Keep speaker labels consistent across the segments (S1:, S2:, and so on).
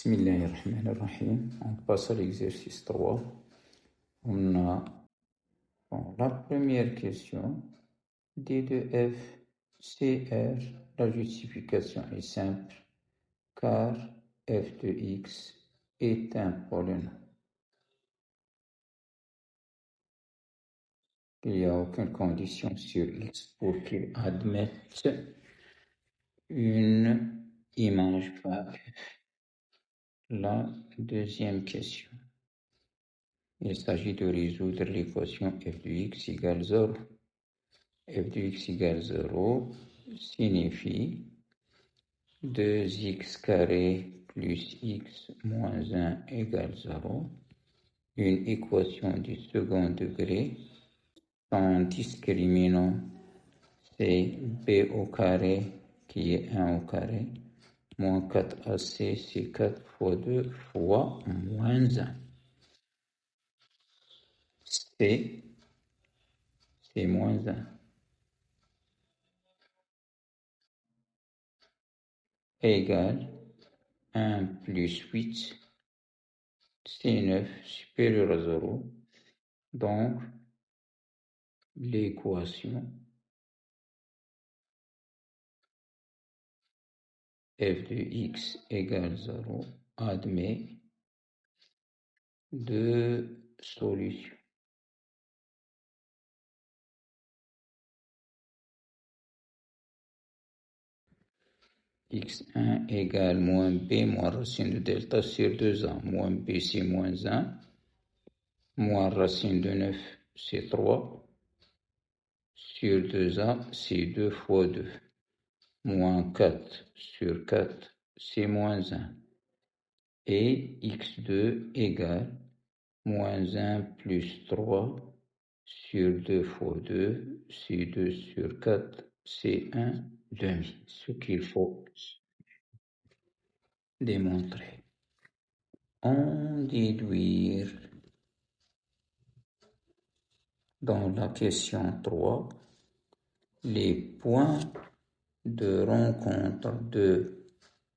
S1: Bismillahirrahmanirrahim. On passe à l'exercice 3. On a la première question. D de f, CR, la justification est simple, car f de x est un polynôme. Il n'y a aucune condition sur x pour qu'il admette une image par f. La deuxième question. Il s'agit de résoudre l'équation f de x égale 0. f de x égale 0 signifie 2x carré plus x moins 1 égale 0. Une équation du second degré. Son discriminant, c'est b au carré qui est 1 au carré. Moins 4ac, c'est 4 fois 2 fois moins 1. C, c'est moins 1. Égale 1 plus 8, c'est 9 supérieur à 0. Donc, l'équation f de x égale 0 admet deux solutions. x1 égale moins b moins racine de delta sur 2a. Moins b, c'est moins 1. Moins racine de 9, c'est 3. Sur 2a, c'est 2 fois 2. Moins 4 sur 4, c'est moins 1. Et x2 égale moins 1 plus 3 sur 2 fois 2, c'est 2 sur 4, c'est 1 demi. Ce qu'il faut démontrer. En déduire dans la question 3 les points de rencontre de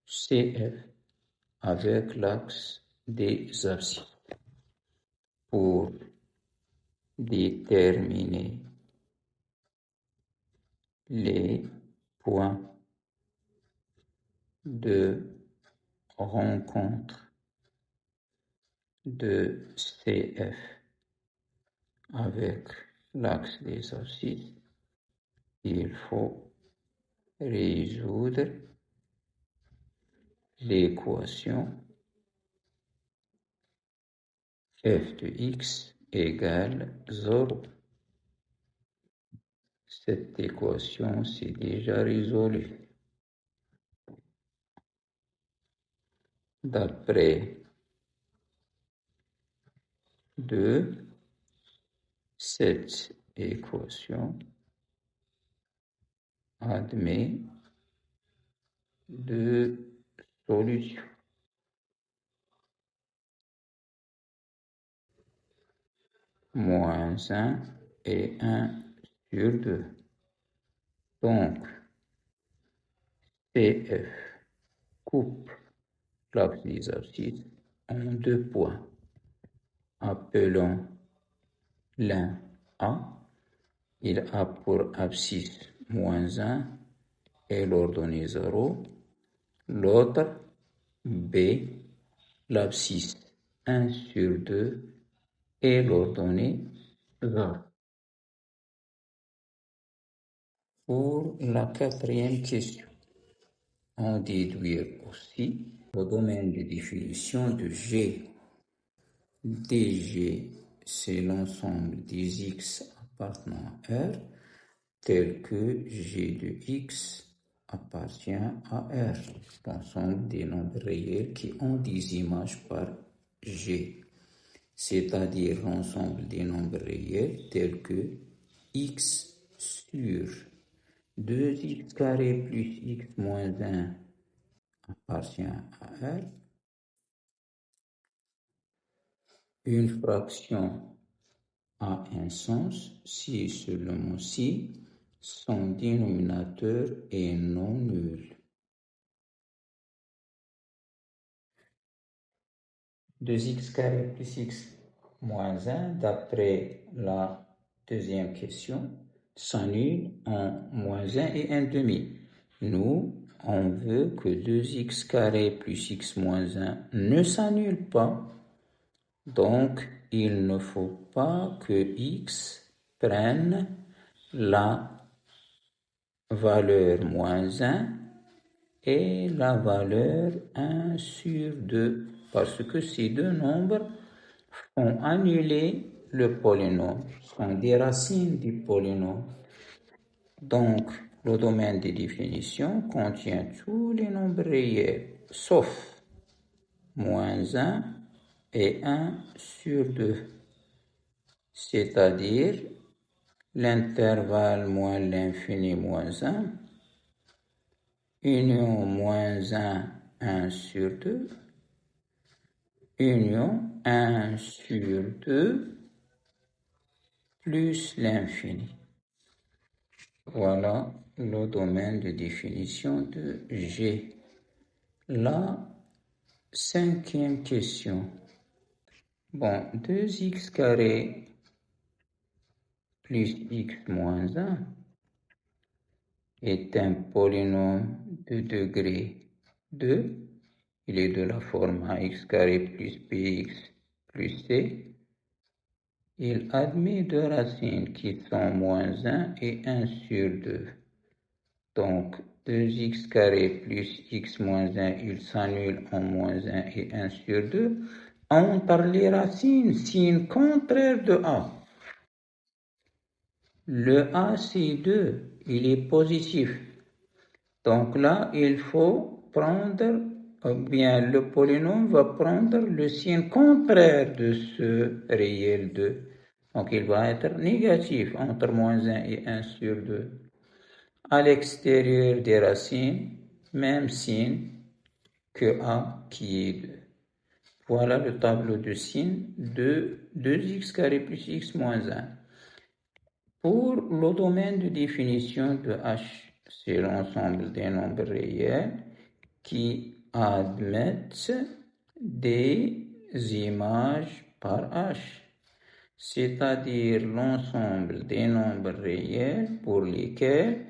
S1: CF avec l'axe des abscisses. Pour déterminer les points de rencontre de CF avec l'axe des abscisses, il faut résoudre l'équation f de x égale 0. Cette équation, c'est déjà résolu. D'après 2, cette équation admet deux solutions. Moins 1 et 1 sur 2. Donc, CF coupe l'axe des abscisses en deux points. Appelons l'un A. Il a pour abscisse moins 1 et l'ordonnée 0. L'autre B, l'abscisse 1 sur 2 et l'ordonnée 0. Pour la quatrième question, on déduire aussi le domaine de définition de G. DG, c'est l'ensemble des X appartenant à R, tel que G de X appartient à R, l'ensemble des nombres réels qui ont des images par G, c'est-à-dire l'ensemble des nombres réels tels que X sur 2x carré plus x moins 1 appartient à R. Une fraction a un sens si et seulement si son dénominateur est non nul. 2x carré plus x moins 1, d'après la deuxième question, s'annule en moins 1 et 1 demi. Nous, on veut que 2x carré plus x moins 1 ne s'annule pas. Donc, il ne faut pas que x prenne la valeur moins 1 et la valeur 1 sur 2, parce que ces deux nombres ont annulé le polynôme, sont des racines du polynôme. Donc, le domaine des définitions contient tous les nombres réels, sauf moins 1 et 1 sur 2, c'est-à-dire l'intervalle moins l'infini moins 1, union moins 1, 1 sur 2, union 1 sur 2 plus l'infini. Voilà le domaine de définition de G. La cinquième question. Bon, 2x carré plus x moins 1 est un polynôme de degré 2. Il est de la forme ax carré plus bx plus c. Il admet deux racines qui sont moins 1 et 1 sur 2. Donc, 2x carré plus x moins 1, il s'annule en moins 1 et 1 sur 2. Entre les racines, signe contraire de a. Le a, c'est 2, il est positif. Donc là, il faut prendre, ou bien le polynôme va prendre le signe contraire de ce réel 2. Donc il va être négatif entre moins 1 et 1 sur 2. À l'extérieur des racines, même signe que a qui est 2. Voilà le tableau de signes de 2x carré plus x moins 1. Pour le domaine de définition de H, c'est l'ensemble des nombres réels qui admettent des images par H, c'est-à-dire l'ensemble des nombres réels pour lesquels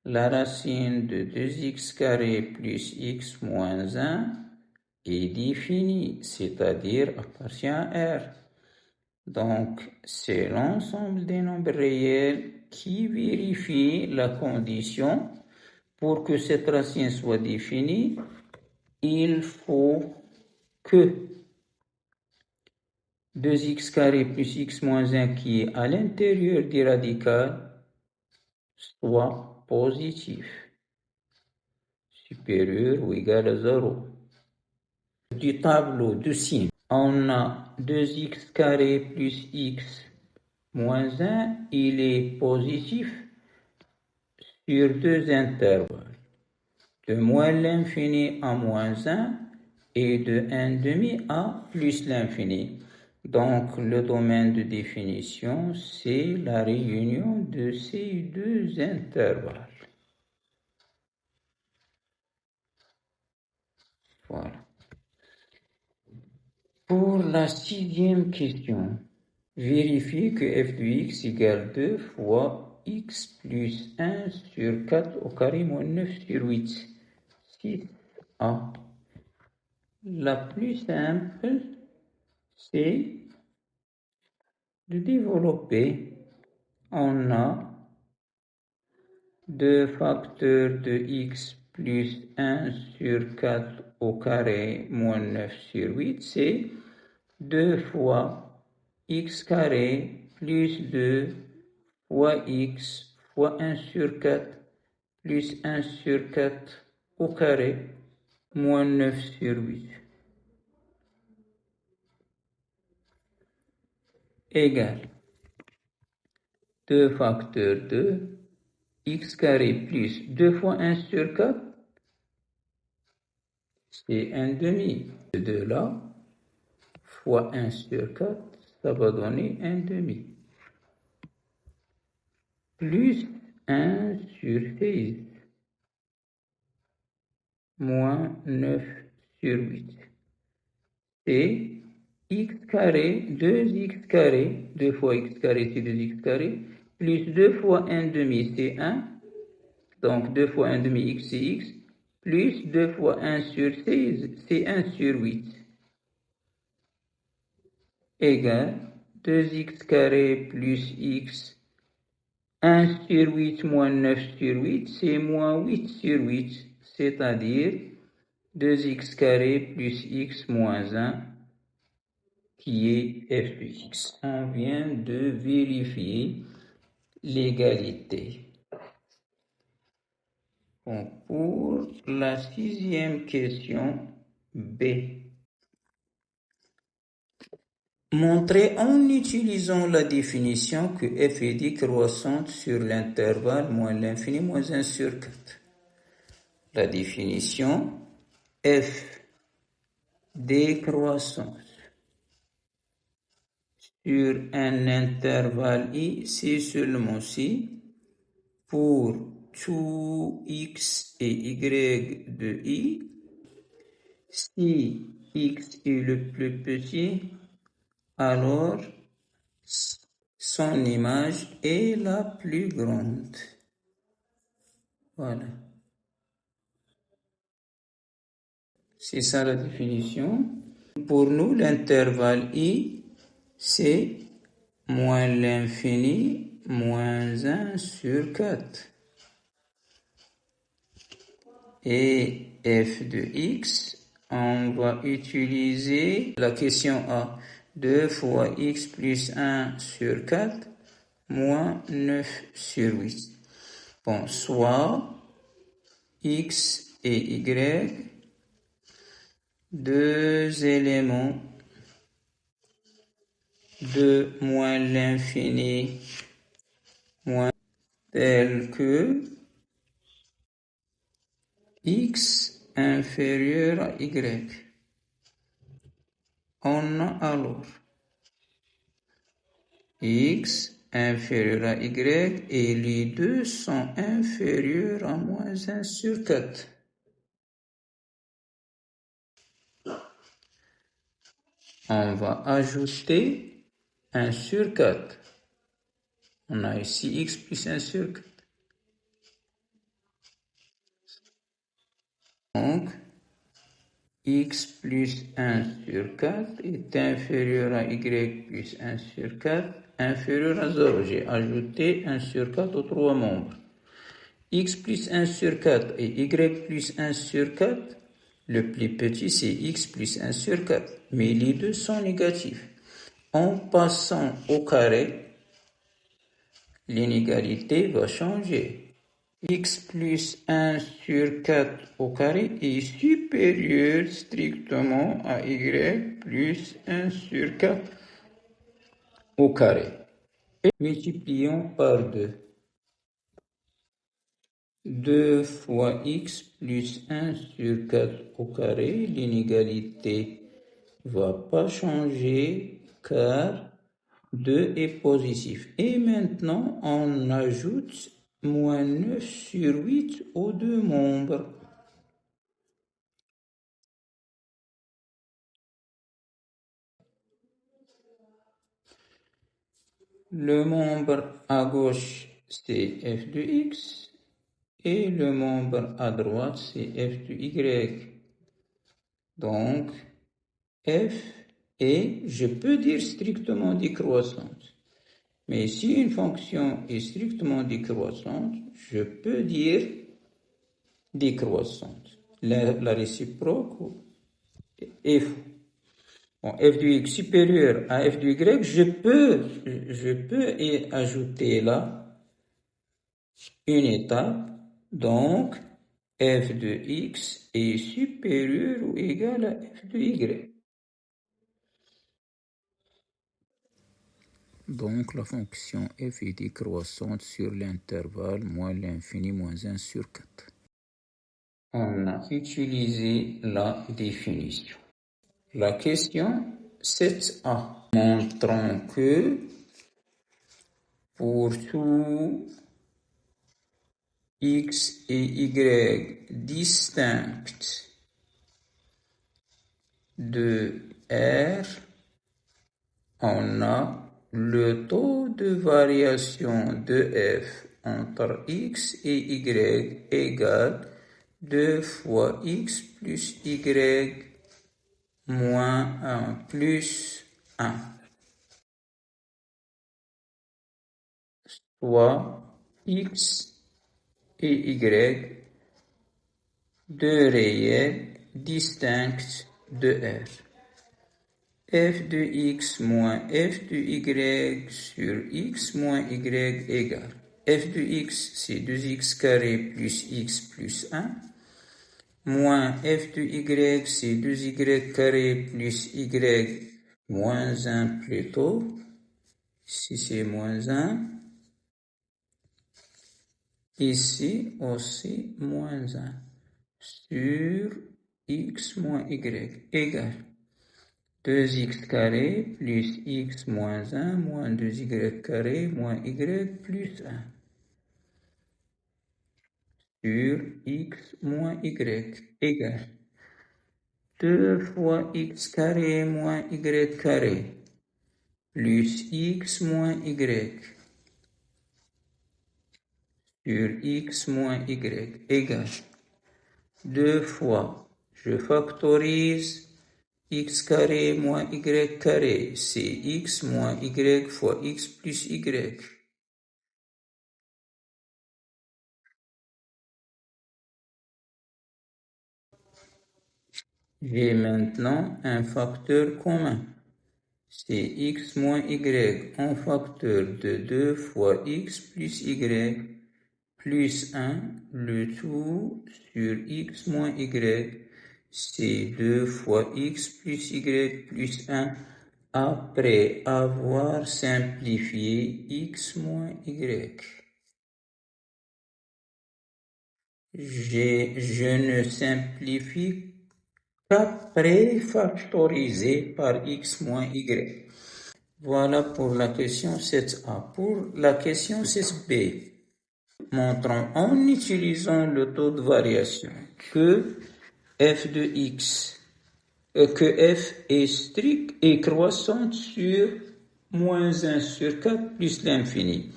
S1: la racine de 2x carré plus x moins 1 est définie, c'est-à-dire appartient à R. Donc, c'est l'ensemble des nombres réels qui vérifie la condition. Pour que cette racine soit définie, il faut que 2x carré plus x moins 1 qui est à l'intérieur du radical soit positif, supérieur ou égal à 0. Du tableau de signes, on a 2x carré plus x moins 1, il est positif sur deux intervalles, de moins l'infini à moins 1 et de 1 demi à plus l'infini. Donc, le domaine de définition, c'est la réunion de ces deux intervalles. Voilà. Pour la sixième question, vérifiez que f de x égale 2 fois x plus 1 sur 4 au carré moins 9 sur 8. 6a. La plus simple, c'est de développer. On a 2 facteurs de x plus 1 sur 4 au carré moins 9 sur 8, c'est 2 fois x carré plus 2 fois x fois 1 sur 4 plus 1 sur 4 au carré moins 9 sur 8 égale 2 facteurs de x carré plus 2 fois 1 sur 4, c'est 1 demi. De là, fois 1 sur 4, ça va donner 1 demi. Plus 1 sur 6, moins 9 sur 8. C'est x carré, 2x carré, 2 fois x carré c'est 2x carré, plus 2 fois 1 demi c'est 1, donc 2 fois 1 demi x c'est x, plus 2 fois 1 sur 16 c'est 1 sur 8, égale 2x carré plus x, 1 sur 8 moins 9 sur 8, c'est moins 8 sur 8, c'est-à-dire 2x carré plus x moins 1, qui est f de x. On vient de vérifier l'égalité. Bon, pour la sixième question B. Montrez en utilisant la définition que f est décroissante sur l'intervalle moins l'infini moins 1 sur 4. La définition f décroissante sur un intervalle i, c'est seulement si pour tout x et y de i, si x est le plus petit, alors son image est la plus grande. Voilà. C'est ça la définition. Pour nous, l'intervalle i, c'est moins l'infini moins 1 sur 4. Et f de x, on va utiliser la question A. 2 fois x plus 1 sur 4 moins 9 sur 8. Bon, soit x et y, deux éléments de moins l'infini moins tel que x inférieur à y. On a alors x inférieur à y et les deux sont inférieurs à moins 1 sur 4. On va ajouter 1 sur 4. On a ici x plus 1 sur 4. Donc, x plus 1 sur 4 est inférieur à y plus 1 sur 4, inférieur à 0. J'ai ajouté 1 sur 4 aux trois membres. X plus 1 sur 4 et y plus 1 sur 4, le plus petit c'est x plus 1 sur 4, mais les deux sont négatifs. En passant au carré, l'inégalité va changer. X plus 1 sur 4 au carré est supérieur strictement à y plus 1 sur 4 au carré. Et multiplions par 2. 2 fois x plus 1 sur 4 au carré, l'inégalité va pas changer car 2 est positif. Et maintenant, on ajoute moins 9 sur 8 aux deux membres. Le membre à gauche, c'est f de x. Et le membre à droite, c'est f de y. Donc, f est, je peux dire strictement décroissante. Mais si une fonction est strictement décroissante, je peux dire décroissante. La réciproque est faux. Bon, f de x supérieur à f de y, je peux y ajouter là une étape. Donc, f de x est supérieur ou égal à f de y. Donc, la fonction f est décroissante sur l'intervalle moins l'infini moins 1 sur 4. On a utilisé la définition. La question 7a. Montrons que pour tout x et y distincts de R, on a le taux de variation de f entre x et y égale 2 fois x plus y moins 1 plus 1. Soit x et y, deux réels distincts de R. F de x moins f de y sur x moins y égale. F de x, c'est 2x carré plus x plus 1. Moins f de y, c'est 2y carré plus y moins 1 plutôt. Ici, c'est moins 1. Ici aussi, moins 1. Sur x moins y égale 2x carré plus x moins 1 moins 2y carré moins y plus 1 sur x moins y égale 2 fois x carré moins y carré plus x moins y sur x moins y égale 2 fois, je factorise x carré moins y carré, c'est x moins y fois x plus y. J'ai maintenant un facteur commun. C'est x moins y en facteur de 2 fois x plus y plus 1, le tout sur x moins y. C'est 2 fois x plus y plus 1 après avoir simplifié x moins y. Je ne simplifie qu'après factoriser par x moins y. Voilà pour la question 7a. Pour la question 6b, montrons en utilisant le taux de variation que f de x, que f est strict et croissante sur moins 1 sur 4 plus l'infini.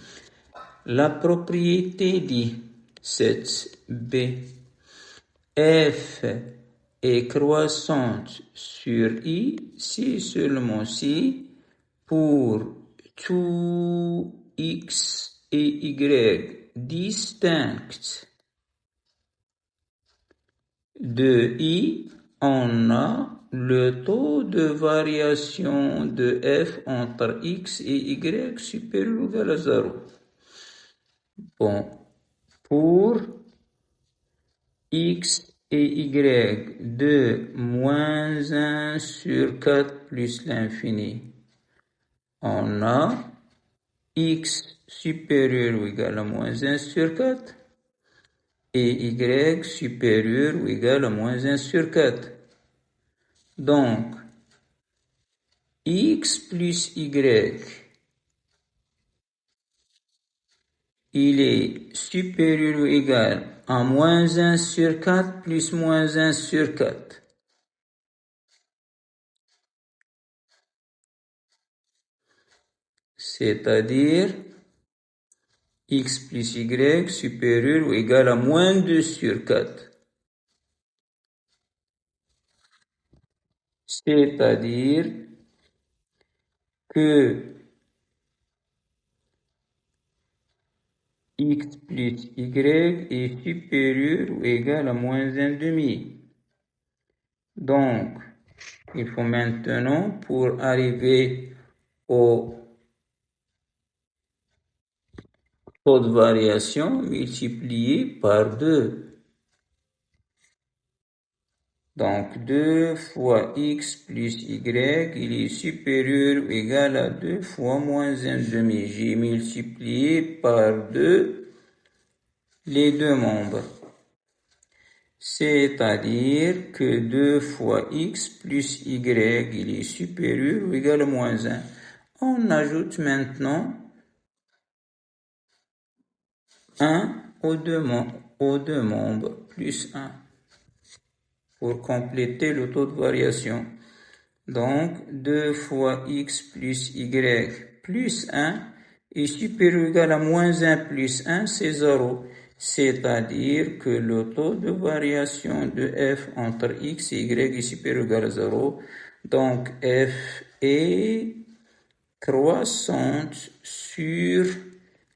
S1: La propriété dit 7b, f est croissante sur i si seulement si pour tout x et y distincts de i, on a le taux de variation de f entre x et y supérieur ou égal à 0. Bon, pour x et y de moins 1 sur 4 plus l'infini, on a x supérieur ou égal à moins 1 sur 4 et y supérieur ou égal à moins 1 sur 4. Donc, x plus y, il est supérieur ou égal à moins 1 sur 4 plus moins 1 sur 4. C'est-à-dire x plus y supérieur ou égal à moins 2 sur 4. C'est-à-dire que x plus y est supérieur ou égal à moins 1 demi. Donc, il faut maintenant, pour arriver au taux de variation, multiplier par 2. Donc, 2 fois x plus y, il est supérieur ou égal à 2 fois moins 1 demi. J'ai multiplié par 2 les deux membres. C'est-à-dire que 2 fois x plus y, il est supérieur ou égal à moins 1. On ajoute maintenant 1 aux deux membres, plus 1, pour compléter le taux de variation. Donc, 2 fois x plus y plus 1 est supérieur ou égal à moins 1 plus 1, c'est 0. C'est-à-dire que le taux de variation de f entre x et y est supérieur ou égal à 0. Donc, f est croissante sur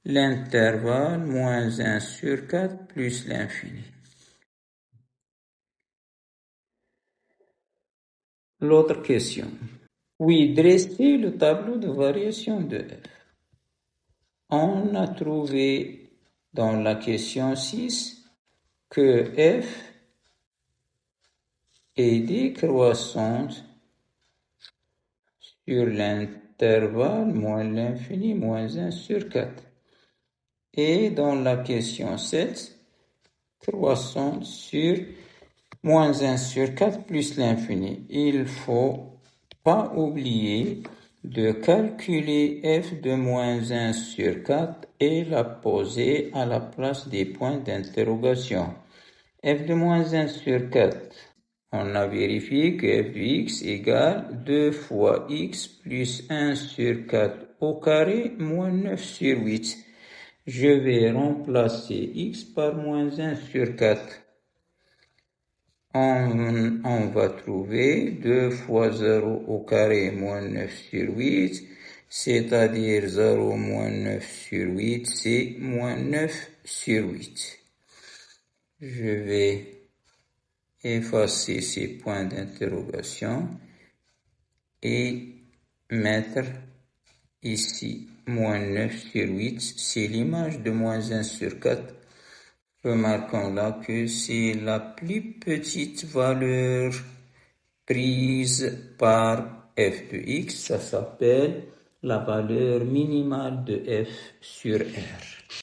S1: l'intervalle moins 1 sur 4 plus l'infini. L'autre question. Oui, dressez le tableau de variation de f. On a trouvé dans la question 6 que f est décroissante sur l'intervalle moins l'infini moins 1 sur 4. Et dans la question 7, croissante sur moins 1 sur 4 plus l'infini. Il faut pas oublier de calculer f de moins 1 sur 4 et la poser à la place des points d'interrogation. F de moins 1 sur 4, on a vérifié que f de x égale 2 fois x plus 1 sur 4 au carré moins 9 sur 8. Je vais remplacer x par moins 1 sur 4. On va trouver 2 fois 0 au carré moins 9 sur 8, c'est-à-dire 0 moins 9 sur 8, c'est moins 9 sur 8. Je vais effacer ces points d'interrogation et mettre ici moins 9 sur 8, c'est l'image de moins 1 sur 4. Remarquons là que c'est la plus petite valeur prise par f de x, ça s'appelle la valeur minimale de f sur R.